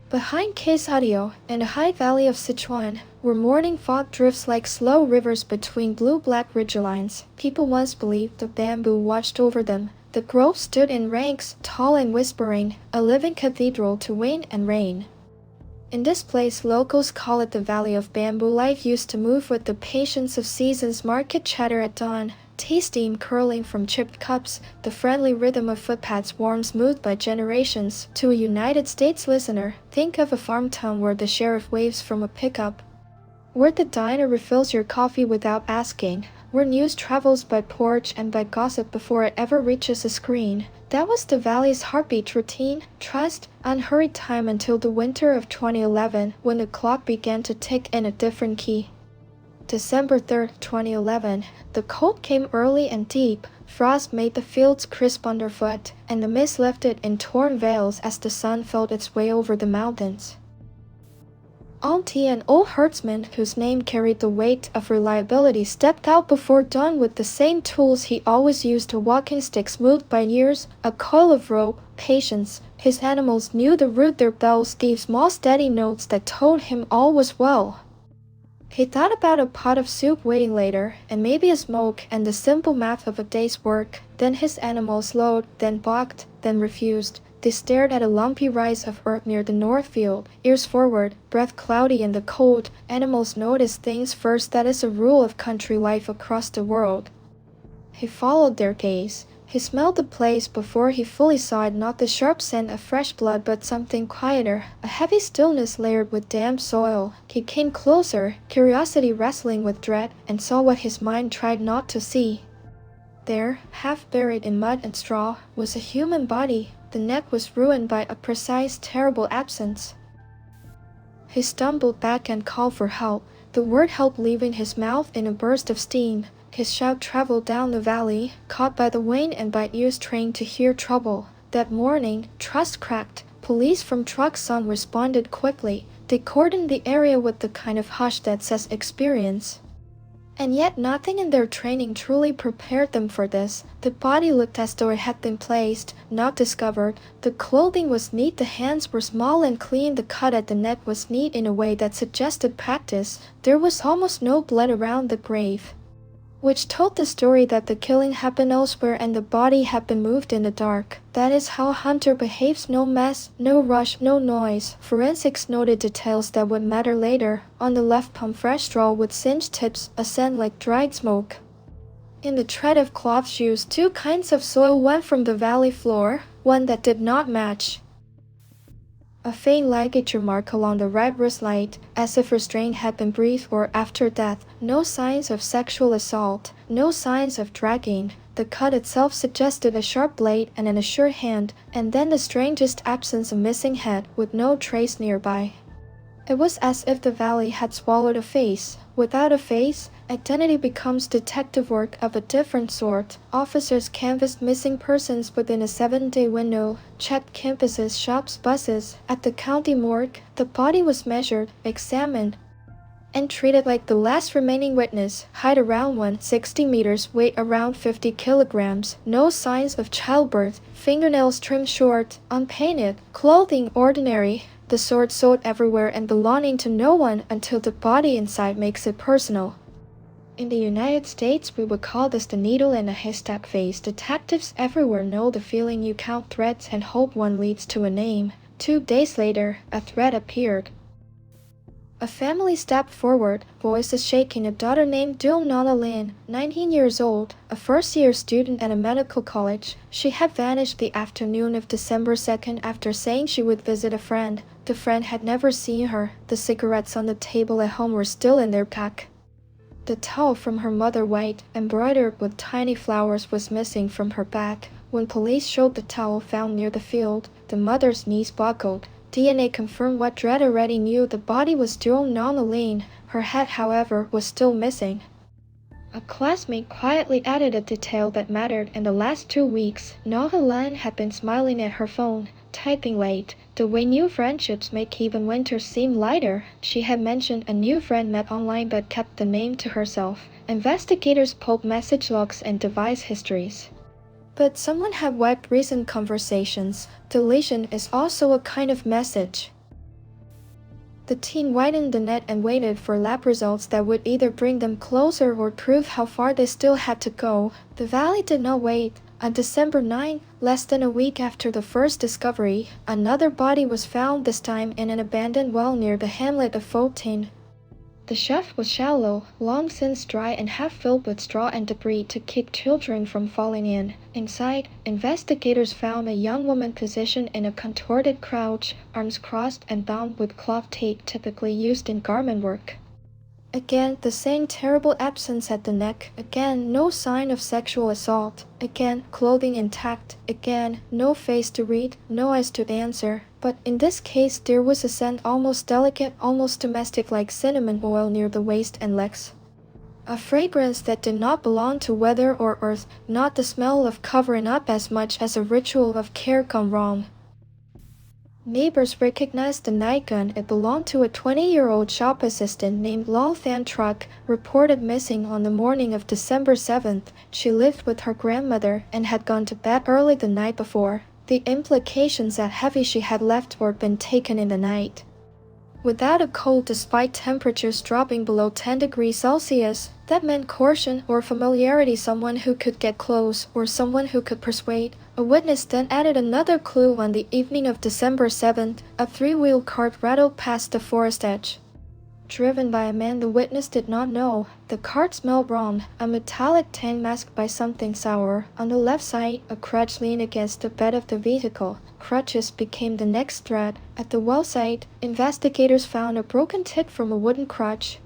Behind Quesadio, in the high valley of Sichuan, where morning fog drifts like slow rivers between blue-black ridgelines, people once believed the bamboo watched over them. The grove stood in ranks, tall and whispering, a living cathedral to wind and rain. In this place, locals call it the Valley of Bamboo. Life used to move with the patience of seasons. Market chatter at dawn, tea steam curling from chipped cups, the friendly rhythm of footpaths warm smoothed by generations. To a United States listener, think of a farm town where the sheriff waves from a pickup, where the diner refills your coffee without asking, where news travels by porch and by gossip before it ever reaches a screen. That was the valley's heartbeat: routine, trust, unhurried time until the winter of 2011, when the clock began to tick in a different key. December 3, 2011. The cold came early and deep. Frost made the fields crisp underfoot, and the mist lifted in torn veils as the sun felt its way over the mountains. Auntie, an old herdsman whose name carried the weight of reliability, stepped out before dawn with the same tools he always used: a walking stick smoothed by years, a coil of rope, patience. His animals knew the route. Their bells gave small steady notes that told him all was well. He thought about a pot of soup waiting later, and maybe a smoke, and the simple math of a day's work. Then his animals slowed, then balked, then refused. They stared at a lumpy rise of earth near the north field, ears forward, breath cloudy in the cold. Animals notice things first. That is a rule of country life across the world. He followed their gaze. He smelled the place before he fully saw it, not the sharp scent of fresh blood, but something quieter, a heavy stillness layered with damp soil. He came closer, curiosity wrestling with dread, and saw what his mind tried not to see. There, half buried in mud and straw, was a human body. The neck was ruined by a precise, terrible absence. He stumbled back and called for help, the word help leaving his mouth in a burst of steam. His shout traveled down the valley, caught by the wind and by ears trained to hear trouble. That morning, trust cracked. Police from Tucson responded quickly. They cordoned the area with the kind of hush that says experience. And yet nothing in their training truly prepared them for this. The body looked as though it had been placed, not discovered. The clothing was neat, the hands were small and clean, the cut at the neck was neat in a way that suggested practice. There was almost no blood around the grave, which told the story that the killing happened elsewhere and the body had been moved in the dark. That is how a hunter behaves: no mess, no rush, no noise. Forensics noted details that would matter later. On the left palm, fresh straw with singed tips, a scent like dried smoke. In the tread of cloth shoes, two kinds of soil went from the valley floor, one that did not match. A faint ligature mark along the right wrist light, as if restraint had been brief or after death. No signs of sexual assault, no signs of dragging. The cut itself suggested a sharp blade and an assured hand, and then the strangest absence: a missing head, with no trace nearby. It was as if the valley had swallowed a face. Without a face, identity becomes detective work of a different sort. Officers canvassed missing persons within a 7-day window, checked campuses, shops, buses. At the county morgue, the body was measured, examined, and treated like the last remaining witness. Height around 160 meters, weight around 50 kilograms. No signs of childbirth, fingernails trimmed short, unpainted, clothing ordinary. The sword sold everywhere and belonging to no one until the body inside makes it personal. In the United States, we would call this the needle in a haystack phase. Detectives everywhere know the feeling: you count threads and hope one leads to a name. 2 days later, a thread appeared. A family stepped forward, voices shaking. A daughter named Nana Lin, 19 years old, a first-year student at a medical college. She had vanished the afternoon of December 2nd after saying she would visit a friend. The friend had never seen her. The cigarettes on the table at home were still in their pack. The towel from her mother, white, embroidered with tiny flowers, was missing from her back. When police showed the towel found near the field, the mother's knees buckled. DNA confirmed what Dredd already knew: the body was Nana Lin. Her head, however, was still missing. A classmate quietly added a detail that mattered. In the last 2 weeks, Nana Lin had been smiling at her phone, typing late. The way new friendships make even winter seem lighter. She had mentioned a new friend met online but kept the name to herself. Investigators pulled message logs and device histories. But someone had wiped recent conversations. Deletion is also a kind of message. The teen widened the net and waited for lab results that would either bring them closer or prove how far they still had to go. The valley did not wait. On December 9, less than a week after the first discovery, another body was found, this time in an abandoned well near the hamlet of Fulton. The shaft was shallow, long since dry and half filled with straw and debris to keep children from falling in. Inside, investigators found a young woman positioned in a contorted crouch, arms crossed and bound with cloth tape typically used in garment work. Again, the same terrible absence at the neck. Again, no sign of sexual assault. Again, clothing intact. Again, no face to read, no eyes to answer. But in this case, there was a scent almost delicate, almost domestic, like cinnamon oil near the waist and legs. A fragrance that did not belong to weather or earth, not the smell of covering up as much as a ritual of care gone wrong. Neighbors recognized the nightgown. It belonged to a 20-year-old shop assistant named Long Than Truck, reported missing on the morning of December 7th. She lived with her grandmother and had gone to bed early the night before. The implications that heavy she had left or been taken in the night. Without a cold, despite temperatures dropping below 10 degrees Celsius, that meant caution or familiarity, someone who could get close or someone who could persuade. A witness then added another clue. On the evening of December 7th, a three-wheel cart rattled past the forest edge. Driven by a man the witness did not know. The cart smelled wrong, a metallic tank masked by something sour. On the left side, a crutch leaned against the bed of the vehicle. Crutches became the next threat. At the well site, investigators found a broken tip from a wooden crutch.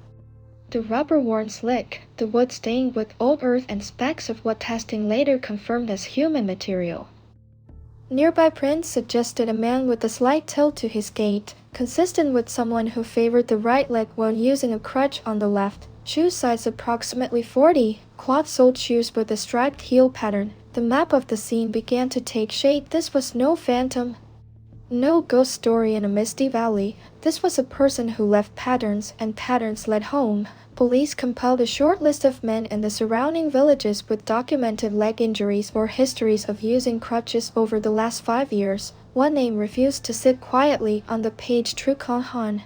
The rubber worn slick, the wood stained with old earth and specks of what testing later confirmed as human material. Nearby prints suggested a man with a slight tilt to his gait, consistent with someone who favored the right leg while using a crutch on the left. Shoe size approximately 40, cloth-soled shoes with a striped heel pattern. The map of the scene began to take shape. This was no phantom, no ghost story in a misty valley. This was a person who left patterns, and patterns led home. Police compiled a short list of men in the surrounding villages with documented leg injuries or histories of using crutches over the last 5 years. One name refused to sit quietly on the page: Tru Con Han,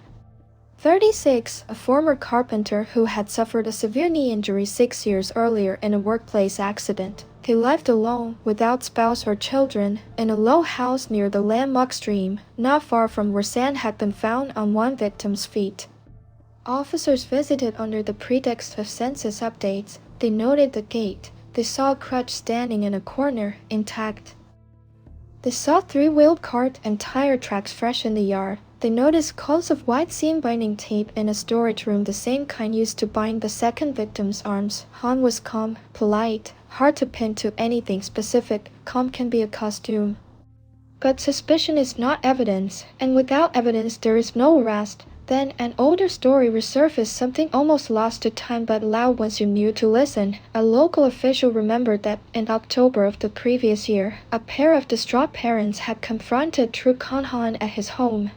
36, a former carpenter who had suffered a severe knee injury 6 years earlier in a workplace accident. He lived alone, without spouse or children, in a low house near the landlocked stream, not far from where sand had been found on one victim's feet. Officers visited under the pretext of census updates. They noted the gate. They saw a crutch standing in a corner, intact. They saw three-wheeled cart and tire tracks fresh in the yard. They noticed coils of white seam binding tape in a storage room, the same kind used to bind the second victim's arms. Han was calm, polite, hard to pin to anything specific. Calm can be a costume. But suspicion is not evidence, and without evidence there is no arrest. Then an older story resurfaced, something almost lost to time but loud once you knew to listen. A local official remembered that in October of the previous year, a pair of distraught parents had confronted Tru Con Han at his home,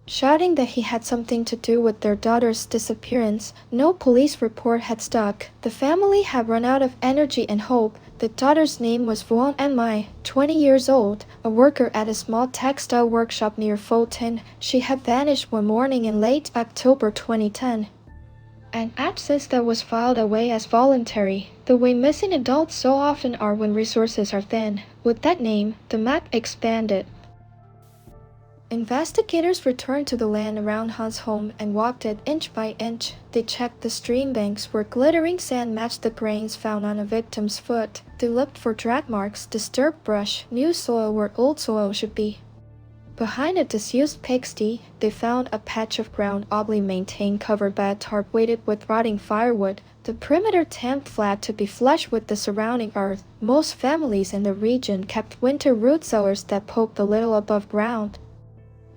shouting that he had something to do with their daughter's disappearance. No police report had stuck. The family had run out of energy and hope. The daughter's name was Vuong An Mai, 20 years old, a worker at a small textile workshop near Fulton. She had vanished one morning in late October 2010. An absence that was filed away as voluntary, the way missing adults so often are when resources are thin. With that name, the map expanded. Investigators returned to the land around Han's home and walked it inch by inch. They checked the stream banks where glittering sand matched the grains found on a victim's foot. They looked for drag marks, disturbed brush, new soil where old soil should be. Behind a disused pigsty, they found a patch of ground oddly maintained, covered by a tarp weighted with rotting firewood. The perimeter tamped flat to be flush with the surrounding earth. Most families in the region kept winter root cellars that poked a little above ground.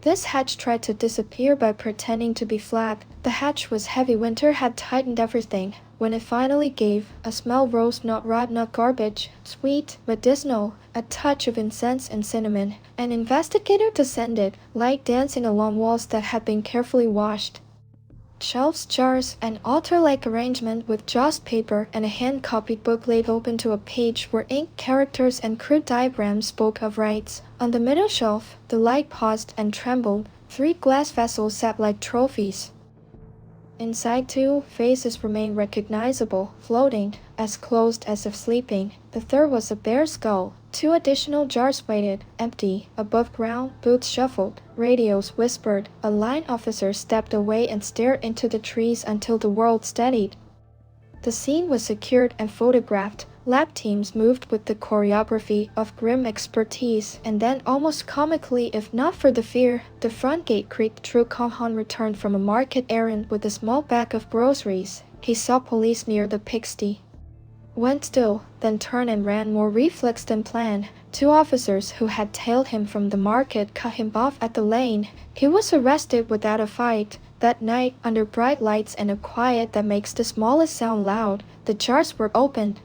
This hatch tried to disappear by pretending to be flat. The hatch was heavy. Winter had tightened everything. When it finally gave, a smell rose, not rot, not garbage, sweet, medicinal, a touch of incense and cinnamon. An investigator descended, light dancing along walls that had been carefully washed. Shelves, jars, an altar-like arrangement with joss paper and a hand-copied book laid open to a page where ink, characters, and crude diagrams spoke of rites. On the middle shelf, the light paused and trembled. 3 glass vessels sat like trophies. Inside 2 faces remained recognizable, floating, as closed as if sleeping. The third was a bare skull. 2 additional jars waited, empty, above ground, boots shuffled, radios whispered. A line officer stepped away and stared into the trees until the world steadied. The scene was secured and photographed. Lab teams moved with the choreography of grim expertise, and then almost comically, if not for the fear, the front gate creaked. True Kong returned from a market errand with a small bag of groceries. He saw police near the pigsty. Went still, then turned and ran, more reflex than plan. 2 officers who had tailed him from the market cut him off at the lane. He was arrested without a fight. That night, under bright lights and a quiet that makes the smallest sound loud, the jars were opened.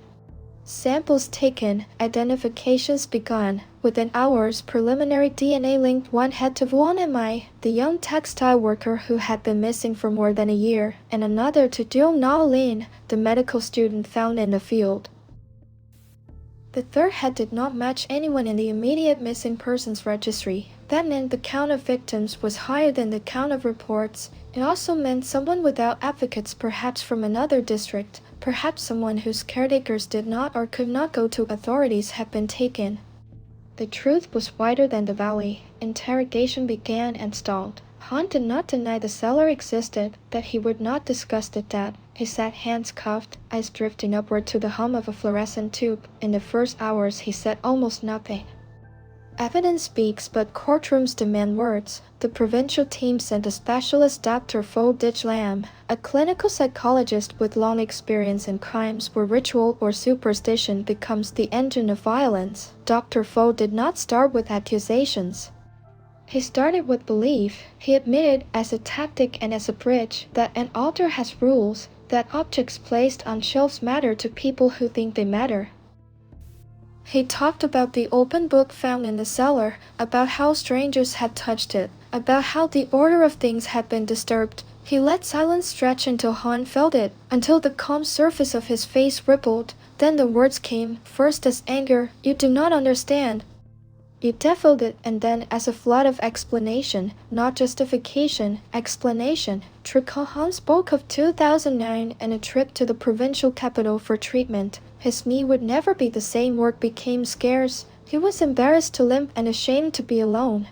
Samples taken, identifications begun. Within hours, preliminary DNA linked one head to Vuan Mi, the young textile worker who had been missing for more than a year, and another to Duong Na Lin, the medical student found in the field. The third head did not match anyone in the immediate missing persons registry. That meant the count of victims was higher than the count of reports. It also meant someone without advocates, perhaps from another district. Perhaps someone whose caretakers did not or could not go to authorities had been taken. The truth was wider than the valley. Interrogation began and stalled. Han did not deny the cellar existed, that he would not discuss that. He sat hands cuffed, eyes drifting upward to the hum of a fluorescent tube. In the first hours he said almost nothing. Evidence speaks, but courtrooms demand words. The provincial team sent a specialist, Dr. Fo Dich Lam, a clinical psychologist with long experience in crimes where ritual or superstition becomes the engine of violence. Dr. Fo did not start with accusations. He started with belief. He admitted, as a tactic and as a bridge, that an altar has rules, that objects placed on shelves matter to people who think they matter. He talked about the open book found in the cellar, about how strangers had touched it, about how the order of things had been disturbed. He let silence stretch until Han felt it, until the calm surface of his face rippled. Then the words came, first as anger, "You do not understand." You deafened it, and then as a flood of explanation, not justification, explanation. Trikhan spoke of 2009 and a trip to the provincial capital for treatment. His knee would never be the same. Work became scarce. He was embarrassed to limp and ashamed to be alone.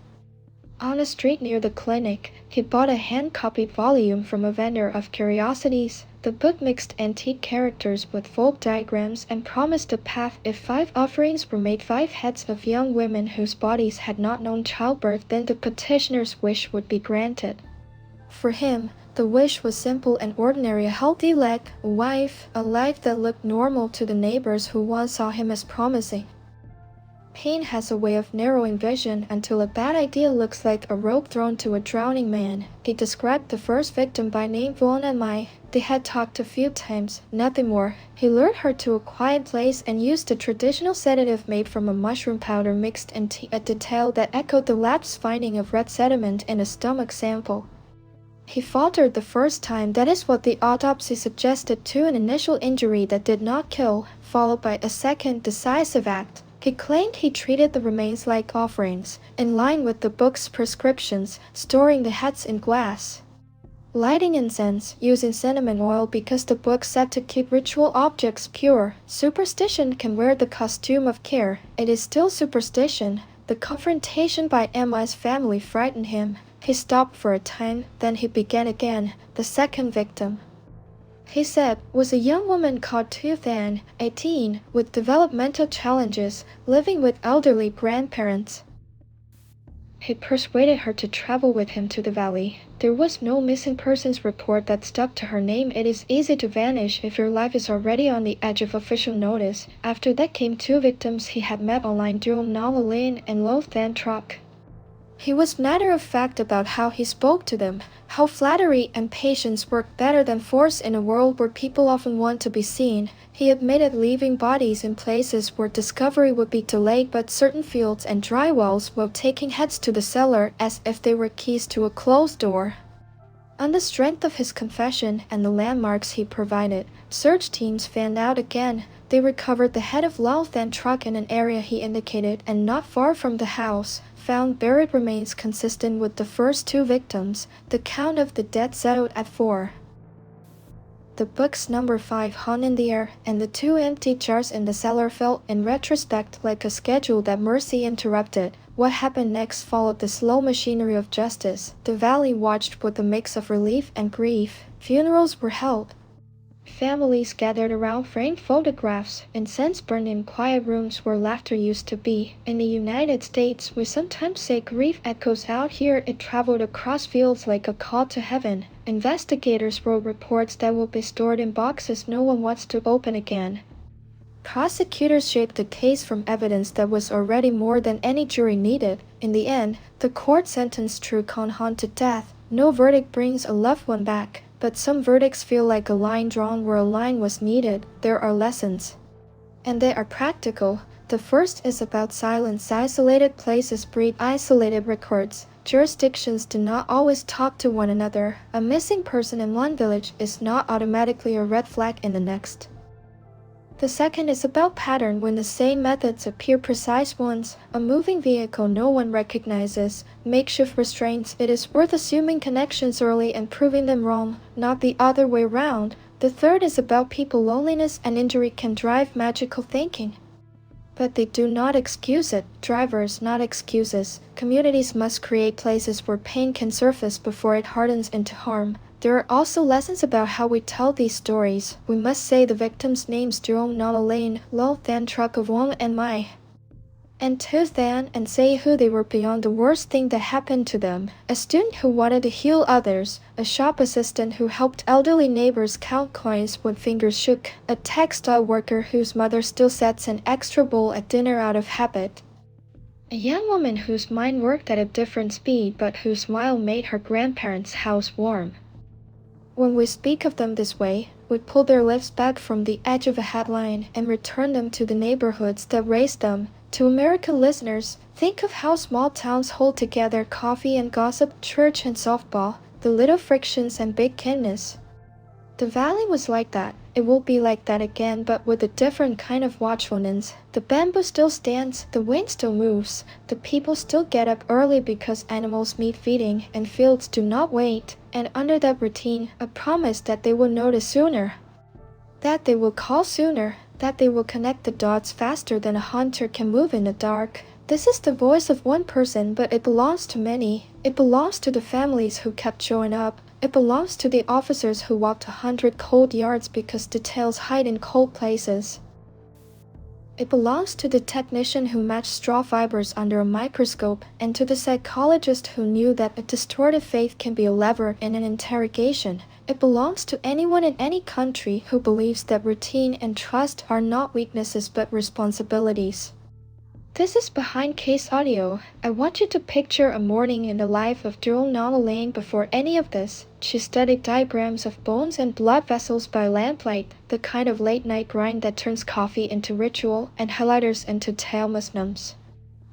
On a street near the clinic, he bought a hand-copied volume from a vendor of curiosities. The book mixed antique characters with folk diagrams and promised a path if 5 offerings were made, 5 heads of young women whose bodies had not known childbirth, then the petitioner's wish would be granted. For him, the wish was simple and ordinary: a healthy leg, a wife, a life that looked normal to the neighbors who once saw him as promising. Pain has a way of narrowing vision until a bad idea looks like a rope thrown to a drowning man. He described the first victim by name Vuan Mi. They had talked a few times, nothing more. He lured her to a quiet place and used a traditional sedative made from a mushroom powder mixed in tea, a detail that echoed the lab's finding of red sediment in a stomach sample. He faltered the first time. That is what the autopsy suggested, too, an initial injury that did not kill, followed by a second decisive act. He claimed he treated the remains like offerings, in line with the book's prescriptions, storing the heads in glass, lighting incense, using cinnamon oil because the book said to keep ritual objects pure. Superstition can wear the costume of care. It is still superstition. The confrontation by Emma's family frightened him. He stopped for a time, then he began again. The second victim, he said, was a young woman called Tu Than, 18, with developmental challenges, living with elderly grandparents. He persuaded her to travel with him to the valley. There was no missing persons report that stuck to her name. It is easy to vanish if your life is already on the edge of official notice. After that came 2 victims he had met online, Duong Na Lin and Lo Than Truck. He was matter-of-fact about how he spoke to them, how flattery and patience work better than force in a world where people often want to be seen. He admitted leaving bodies in places where discovery would be delayed, but certain fields and dry wells, while taking heads to the cellar as if they were keys to a closed door. On the strength of his confession and the landmarks he provided, search teams fanned out again. They recovered the head of Lao Than Truck in an area he indicated, and not far from the house, found buried remains consistent with the first two victims. The count of the dead settled at 4. The book's number 5 hung in the air, and the two empty jars in the cellar felt, in retrospect, like a schedule that mercy interrupted. What happened next followed the slow machinery of justice. The valley watched with a mix of relief and grief. Funerals were held. Families gathered around framed photographs. Incense burned in quiet rooms where laughter used to be. In the United States, we sometimes say grief echoes out. Here it traveled across fields like a call to heaven. Investigators wrote reports that will be stored in boxes no one wants to open again. Prosecutors shaped the case from evidence that was already more than any jury needed. In the end, the court sentenced True Con Han to death. No verdict brings a loved one back, but some verdicts feel like a line drawn where a line was needed. There are lessons. And they are practical. The first is about silence. Isolated places breed isolated records. Jurisdictions do not always talk to one another. A missing person in one village is not automatically a red flag in the next. The second is about pattern. When the same methods appear, precise ones, a moving vehicle no one recognizes, makeshift restraints, it is worth assuming connections early and proving them wrong, not the other way round. The third is about people. Loneliness and injury can drive magical thinking, but they do not excuse it. Drivers, not excuses. Communities must create places where pain can surface before it hardens into harm. There are also lessons about how we tell these stories. We must say the victims' names: Jerome Nana Lane, Lo Than Truck of Wong and Mai, and Tu Than, and say who they were beyond the worst thing that happened to them. A student who wanted to heal others, a shop assistant who helped elderly neighbors count coins when fingers shook, a textile worker whose mother still sets an extra bowl at dinner out of habit, a young woman whose mind worked at a different speed but whose smile made her grandparents' house warm. When we speak of them this way, we pull their lips back from the edge of a headline and return them to the neighborhoods that raised them. To American listeners, think of how small towns hold together: coffee and gossip, church and softball, the little frictions and big kindness. The valley was like that. It will be like that again, but with a different kind of watchfulness. The bamboo still stands, the wind still moves, the people still get up early because animals need feeding, and fields do not wait. And under that routine, a promise that they will notice sooner, that they will call sooner, that they will connect the dots faster than a hunter can move in the dark. This is the voice of one person, but it belongs to many. It belongs to the families who kept showing up. It belongs to the officers who walked 100 cold yards because details hide in cold places. It belongs to the technician who matched straw fibers under a microscope, and to the psychologist who knew that a distorted faith can be a lever in an interrogation. It belongs to anyone in any country who believes that routine and trust are not weaknesses but responsibilities. This is Behind Case Audio. I want you to picture a morning in the life of Jerome Nana Lane before any of this. She studied diagrams of bones and blood vessels by lamplight, the kind of late-night grind that turns coffee into ritual and highlighters into tail musnums.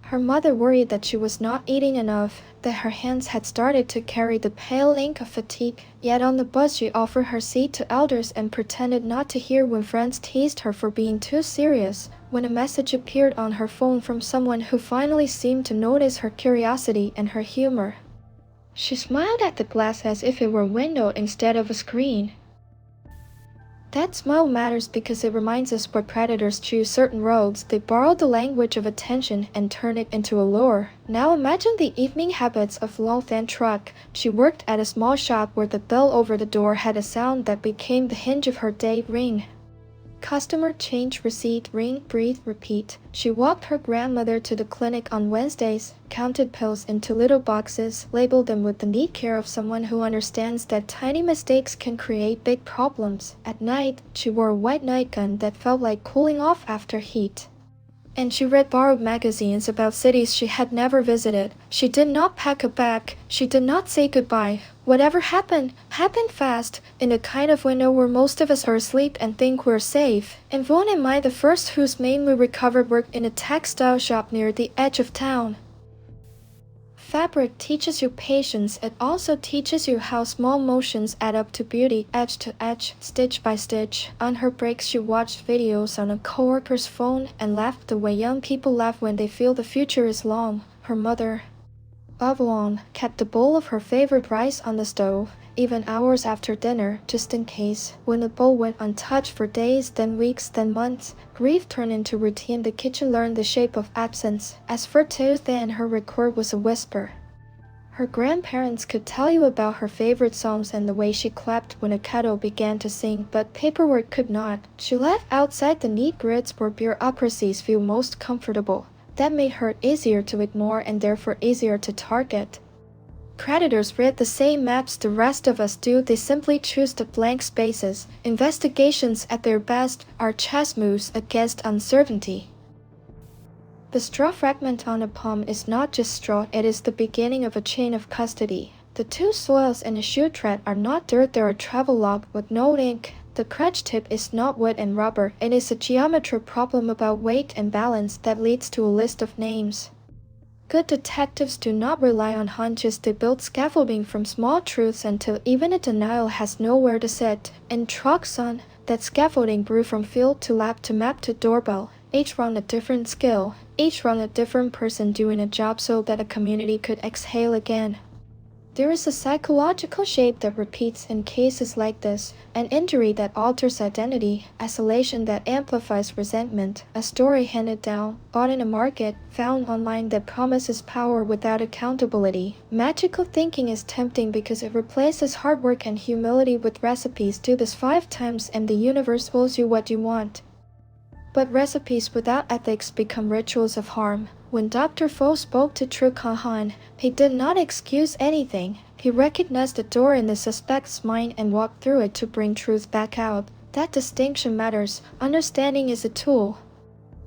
Her mother worried that she was not eating enough, that her hands had started to carry the pale ink of fatigue. Yet on the bus she offered her seat to elders and pretended not to hear when friends teased her for being too serious. When a message appeared on her phone from someone who finally seemed to notice her curiosity and her humor, she smiled at the glass as if it were a window instead of a screen. That smile matters because it reminds us why predators choose certain roads. They borrow the language of attention and turn it into a lure. Now imagine the evening habits of Lo Than Truck. She worked at a small shop where the bell over the door had a sound that became the hinge of her day: ring. Customer, change, receipt, ring, breathe, repeat. She walked her grandmother to the clinic on Wednesdays, counted pills into little boxes, labeled them with the neat care of someone who understands that tiny mistakes can create big problems. At night, she wore a white nightgown that felt like cooling off after heat. And she read borrowed magazines about cities she had never visited. She did not pack a bag. She did not say goodbye. Whatever happened, happened fast, in a kind of window where most of us are asleep and think we're safe. And Vaughn and I, the first whose name we recovered, worked in a textile shop near the edge of town. Fabric teaches you patience. It also teaches you how small motions add up to beauty, edge to edge, stitch by stitch. On her breaks, she watched videos on a coworker's phone and laughed the way young people laugh when they feel the future is long. her mother, Avalon, kept a bowl of her favorite rice on the stove, even hours after dinner, just in case. When the bowl went untouched for days, then weeks, then months, grief turned into routine. The kitchen learned the shape of absence. As for Tuesday, her record was a whisper. Her grandparents could tell you about her favorite songs and the way she clapped when a kettle began to sing, but paperwork could not. She left outside the neat grids where bureaucracies feel most comfortable. That made her easier to ignore and therefore easier to target. Creditors read the same maps the rest of us do. They simply choose the blank spaces. Investigations at their best are chess moves against uncertainty. The straw fragment on a palm is not just straw, it is the beginning of a chain of custody. The two soils in a shoe thread are not dirt, they are a travel log with no ink. The crutch tip is not wood and rubber, it is a geometry problem about weight and balance that leads to a list of names. Good detectives do not rely on hunches, they build scaffolding from small truths until even a denial has nowhere to sit. In Truxon, that scaffolding grew from field to lab to map to doorbell, each run a different skill, each run a different person doing a job so that a community could exhale again. There is a psychological shape that repeats in cases like this, an injury that alters identity, isolation that amplifies resentment, a story handed down, bought in a market, found online that promises power without accountability. Magical thinking is tempting because it replaces hard work and humility with recipes. Do this 5 times and the universe wills you what you want. But recipes without ethics become rituals of harm. When Dr. Fo spoke to Tru Kahan, he did not excuse anything. He recognized the door in the suspect's mind and walked through it to bring truth back out. That distinction matters. Understanding is a tool.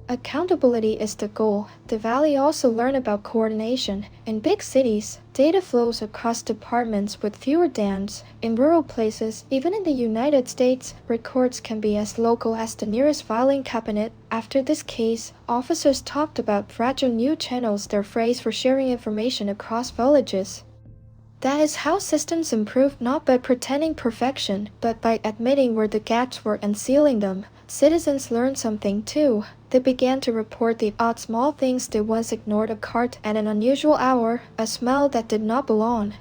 Accountability is the goal. The Valley also learned about coordination. In big cities, data flows across departments with fewer dams. In rural places, even in the United States, records can be as local as the nearest filing cabinet. After this case, officers talked about fragile new channels, their phrase for sharing information across villages. That is how systems improve, not by pretending perfection, but by admitting where the gaps were and sealing them. Citizens learned something too. They began to report the odd small things they once ignored: a cart at an unusual hour, a smell that did not belong,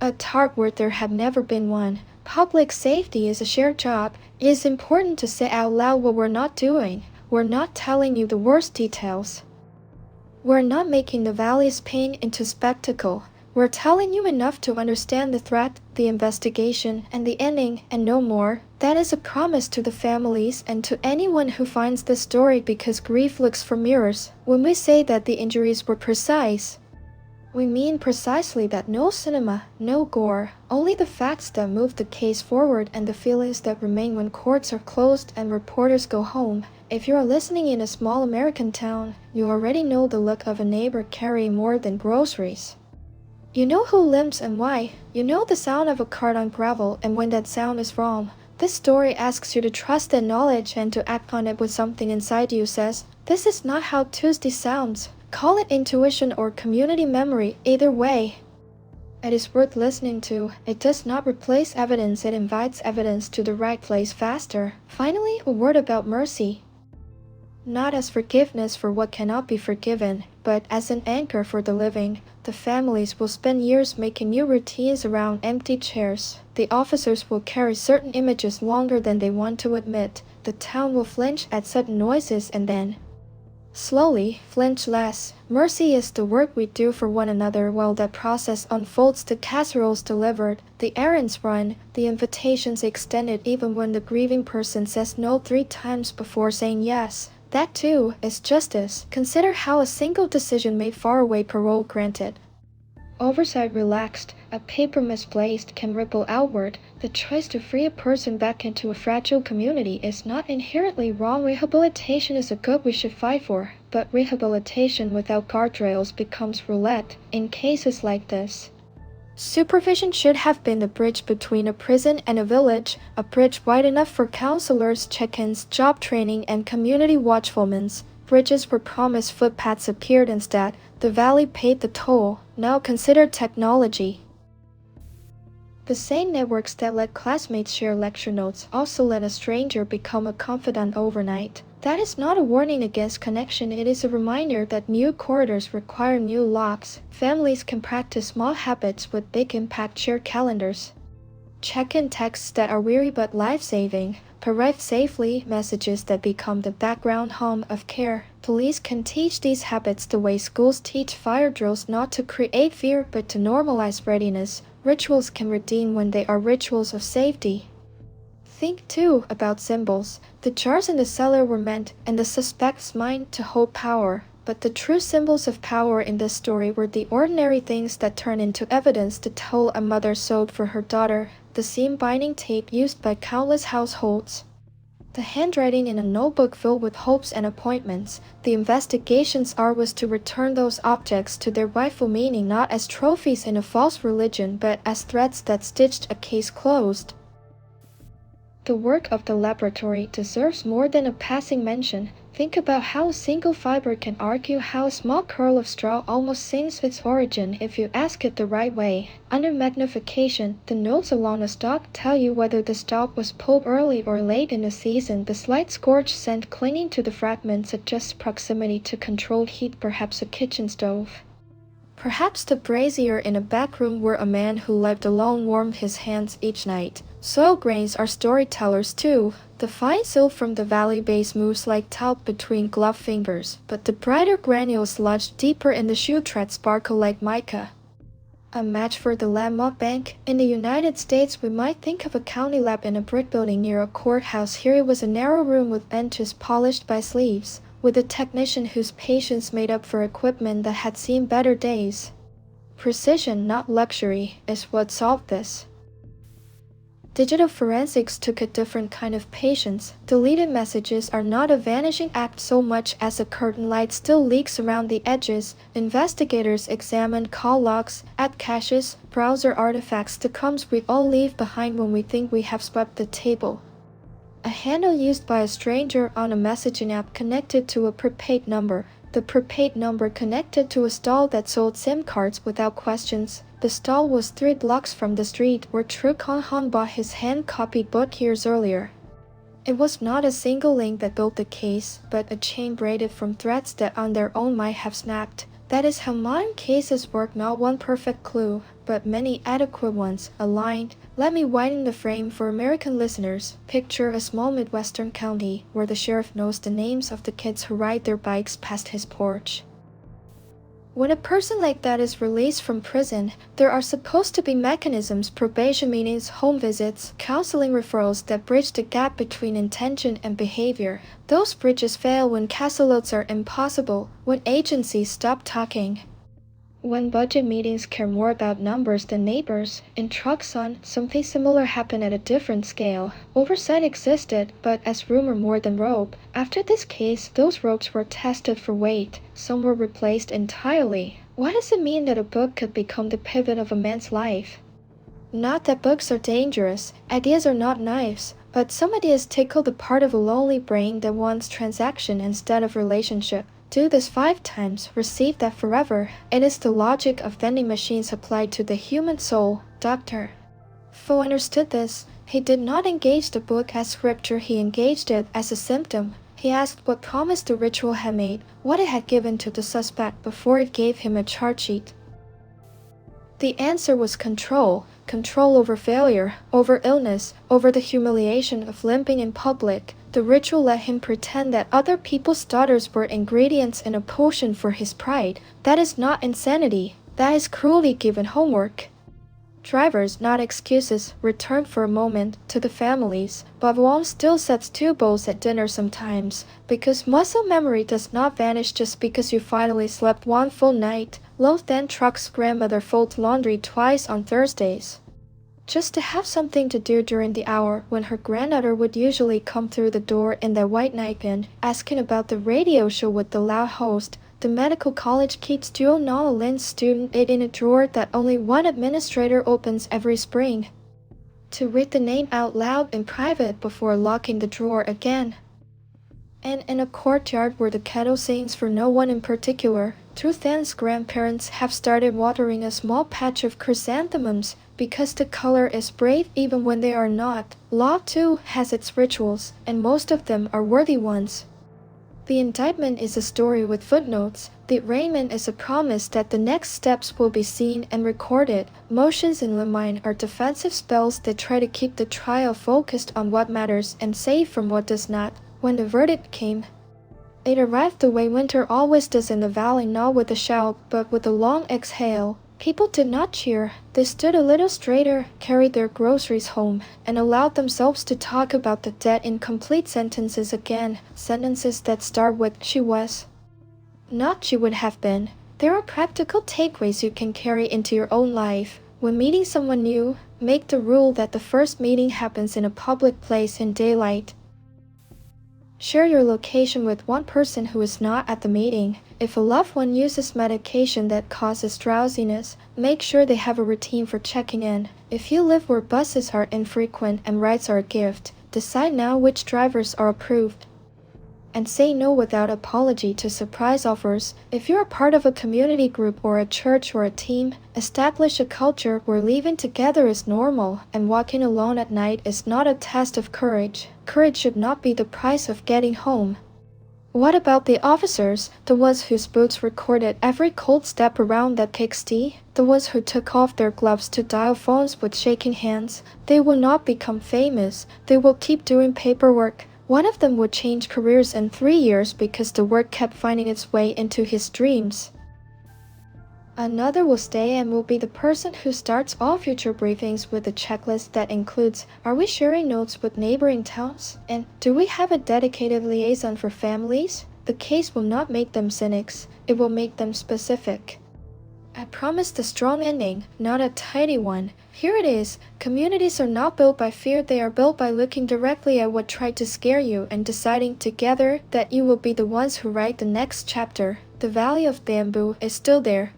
a tart where there had never been one. Public safety is a shared job. It is important to say out loud what we're not doing. We're not telling you the worst details. We're not making the Valley's pain into spectacle. We're telling you enough to understand the threat, the investigation, and the ending, and no more. That is a promise to the families and to anyone who finds this story, because grief looks for mirrors. When we say that the injuries were precise, we mean precisely that. No cinema, no gore, only the facts that move the case forward and the feelings that remain when courts are closed and reporters go home. If you are listening in a small American town, you already know the look of a neighbor carrying more than groceries. You know who limps and why. You know the sound of a cart on gravel and when that sound is wrong. This story asks you to trust that knowledge and to act on it with something inside you says, this is not how Tuesday sounds. Call it intuition or community memory, either way. It is worth listening to. It does not replace evidence, it invites evidence to the right place faster. Finally, a word about mercy. Not as forgiveness for what cannot be forgiven, but as an anchor for the living. The families will spend years making new routines around empty chairs. The officers will carry certain images longer than they want to admit. The town will flinch at sudden noises and then, slowly, flinch less. Mercy is the work we do for one another while that process unfolds. The casseroles delivered, the errands run, the invitations extended even when the grieving person says no 3 times before saying yes. That too is justice. Consider how a single decision made far away, parole granted, oversight relaxed, a paper misplaced can ripple outward. The choice to free a person back into a fragile community is not inherently wrong. Rehabilitation is a good we should fight for, but rehabilitation without guardrails becomes roulette. In cases like this, supervision should have been the bridge between a prison and a village, a bridge wide enough for counselors, check-ins, job training, and community watchfulness. Bridges were promised, footpaths appeared instead. The Valley paid the toll. Now consider technology. The same networks that let classmates share lecture notes also let a stranger become a confidant overnight. That is not a warning against connection, it is a reminder that new corridors require new locks. Families can practice small habits with big impact shared calendars. Check-in texts that are weary but life-saving. Arrive safely, messages that become the background hum of care. Police can teach these habits the way schools teach fire drills, not to create fear but to normalize readiness. Rituals can redeem when they are rituals of safety. Think, too, about symbols. The jars in the cellar were meant, in the suspect's mind, to hold power. But the true symbols of power in this story were the ordinary things that turn into evidence. The toll a mother sewed for her daughter, the seam-binding tape used by countless households, the handwriting in a notebook filled with hopes and appointments. The investigation's art was to return those objects to their rightful meaning, not as trophies in a false religion, but as threads that stitched a case closed. The work of the laboratory deserves more than a passing mention. Think about how a single fiber can argue how a small curl of straw almost sings its origin if you ask it the right way. Under magnification, the notes along a stalk tell you whether the stalk was pulled early or late in the season. The slight scorch scent clinging to the fragment suggests proximity to controlled heat, perhaps a kitchen stove. Perhaps the brazier in a back room where a man who lived alone warmed his hands each night. Soil grains are storytellers too. The fine silt from the valley base moves like talc between gloved fingers, but the brighter granules lodged deeper in the shoe tread sparkle like mica. A match for the landmark bank. In the United States, we might think of a county lab in a brick building near a courthouse. Here it was a narrow room with benches polished by sleeves, with a technician whose patience made up for equipment that had seen better days. Precision, not luxury, is what solved this. Digital forensics took a different kind of patience. Deleted messages are not a vanishing act so much as a curtain light still leaks around the edges. Investigators examined call logs, app caches, browser artifacts, the crumbs we all leave behind when we think we have swept the table. A handle used by a stranger on a messaging app connected to a prepaid number. The prepaid number connected to a stall that sold SIM cards without questions. The stall was 3 blocks from the street where Tru Kong Han bought his hand-copied book years earlier. It was not a single link that built the case, but a chain braided from threads that on their own might have snapped. That is how modern cases work, not one perfect clue, but many adequate ones, aligned. Let me widen the frame for American listeners. Picture a small Midwestern county where the sheriff knows the names of the kids who ride their bikes past his porch. When a person like that is released from prison, there are supposed to be mechanisms, probation meetings, home visits, counseling referrals that bridge the gap between intention and behavior. Those bridges fail when caseloads are impossible, when agencies stop talking, when budget meetings care more about numbers than neighbors. In Tucson, something similar happened at a different scale. Oversight existed, but as rumor more than rope. After this case, those ropes were tested for weight. Some were replaced entirely. What does it mean that a book could become the pivot of a man's life? Not that books are dangerous. Ideas are not knives. But some ideas tickle the part of a lonely brain that wants transaction instead of relationship. Do this 5 times, receive that forever. It is the logic of vending machines applied to the human soul. Dr. Fo understood this. He did not engage the book as scripture, he engaged it as a symptom. He asked what promise the ritual had made, what it had given to the suspect before it gave him a charge sheet. The answer was control. Control over failure, over illness, over the humiliation of limping in public. The ritual let him pretend that other people's daughters were ingredients in a potion for his pride. That is not insanity. That is cruelly given homework. Drivers, not excuses, return for a moment to the families. Bob Wong still sets 2 bowls at dinner sometimes, because muscle memory does not vanish just because you finally slept 1 full night. Lo Then Truck's grandmother folds laundry twice on Thursdays, just to have something to do during the hour when her granddaughter would usually come through the door in their white nightgown, asking about the radio show with the loud host. The medical college keeps Duo Nala Lin's student aid in a drawer that only one administrator opens every spring, to read the name out loud in private before locking the drawer again. And in a courtyard where the kettle sings for no one in particular, Tru Than's grandparents have started watering a small patch of chrysanthemums because the color is brave even when they are not. Law too has its rituals, and most of them are worthy ones. The indictment is a story with footnotes. The arraignment is a promise that the next steps will be seen and recorded. Motions in the mind are defensive spells that try to keep the trial focused on what matters and safe from what does not. When the verdict came, it arrived the way winter always does in the valley, not with a shout, but with a long exhale. People did not cheer. They stood a little straighter, carried their groceries home, and allowed themselves to talk about the dead in complete sentences again, sentences that start with "she was," not "she would have been." There are practical takeaways you can carry into your own life. When meeting someone new, make the rule that the first meeting happens in a public place in daylight. Share your location with one person who is not at the meeting. If a loved one uses medication that causes drowsiness, make sure they have a routine for checking in. If you live where buses are infrequent and rides are a gift, decide now which drivers are approved. And say no without apology to surprise offers. If you're a part of a community group or a church or a team, establish a culture where living together is normal and walking alone at night is not a test of courage. Courage should not be the price of getting home. What about the officers, the ones whose boots recorded every cold step around that pigsty, the ones who took off their gloves to dial phones with shaking hands? They will not become famous. They will keep doing paperwork. One of them would change careers in 3 years because the work kept finding its way into his dreams. Another will stay and will be the person who starts all future briefings with a checklist that includes, are we sharing notes with neighboring towns? And do we have a dedicated liaison for families? The case will not make them cynics, it will make them specific. I promised a strong ending, not a tidy one. Here it is. Communities are not built by fear, they are built by looking directly at what tried to scare you and deciding together that you will be the ones who write the next chapter. The Valley of Bamboo is still there.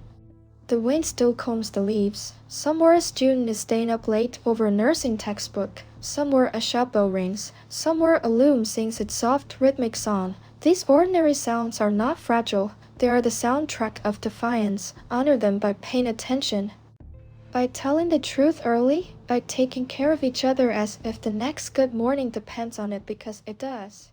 The wind still combs the leaves. Somewhere a student is staying up late over a nursing textbook. Somewhere a shop bell rings. Somewhere a loom sings its soft, rhythmic song. These ordinary sounds are not fragile. They are the soundtrack of defiance. Honor them by paying attention. By telling the truth early. By taking care of each other as if the next good morning depends on it, because it does.